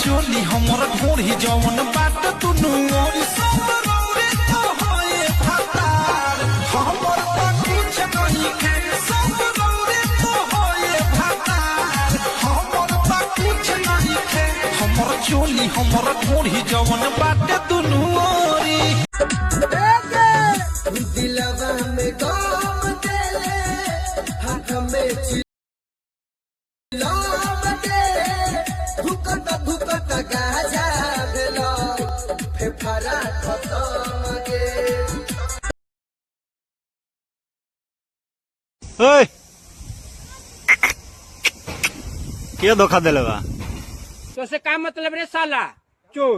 चोली हमर ढोरी जवन बाट दुनु ओरी सब रौरे तो होए भातार हमर तो कुछ नहीं के सब रौरे तो होए भातार हमर तो कुछ नहीं के हमर चोली हमर ढोरी जवन बाट दुनु ओरी दिलवा में काम देले हाथ में चिलाव दे भुकत भुकत गाजा देलो फेफड़ा खत्म गे ओए क्या धोखा दिले बा तो से का मतलब रे साला चोर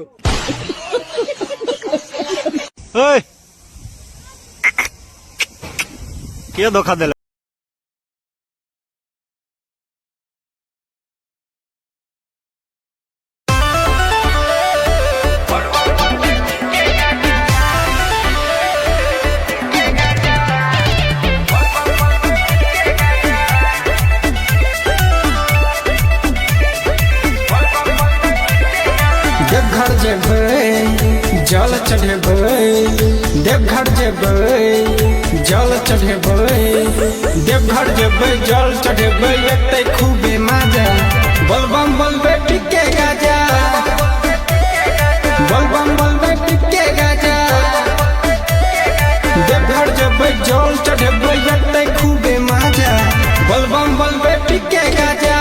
ओए क्या धोखा दिले देवघर जेबै जल चढ़ेबै देवघर जेबै जल चढ़ेबै देवघर जेबै जल चढ़ेबै एते खूबे मजा बलबम बलबे टिके गाजा बलबम बलबे टिके गाजा देवघर जेबै जल चढ़ेबै एते खूबे मजा बलबम बलबे टिके गाजा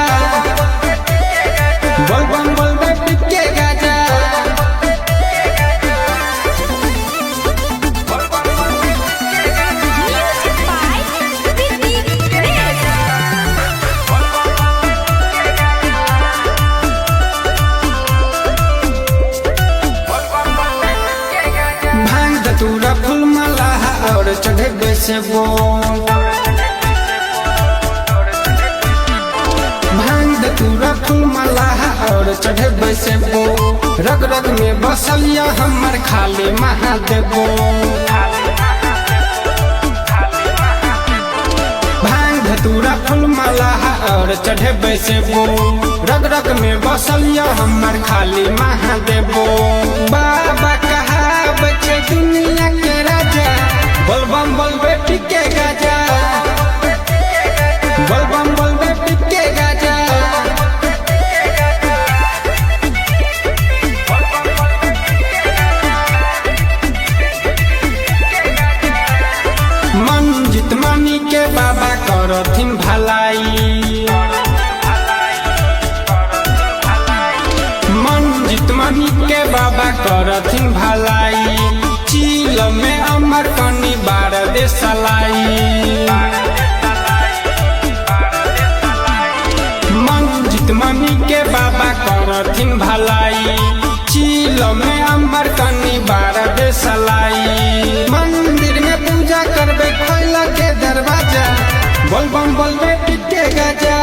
बलबम बलबे टिके गाजा भांग धतूरा फूल माला और चढ़े से बोल भांग धतूरा फूल माला और चढ़े से बोल रग रग में बसलिया हमर खाली महादेवो भांग धतूरा फूल माला और चढ़े से बोल रग रग में बसलिया हमर खाली महादेवो बाबा कहा बचे दुनिया के राजा बलबम बलबे टिके गाजा बलबम बलबे टिके गाजा मन जित मानी के बाबा करथिन भलाई मन जित मानी के बाबा करथिन भलाई चील में अमर कनी बार दे सलाई मन जित मानी के बाबा करथिन भलाई चील में अमर कनी बार दे सलाई मंदिर में पूजा करबे खोला के दरवाजा बलबम बलबे टिके गाजा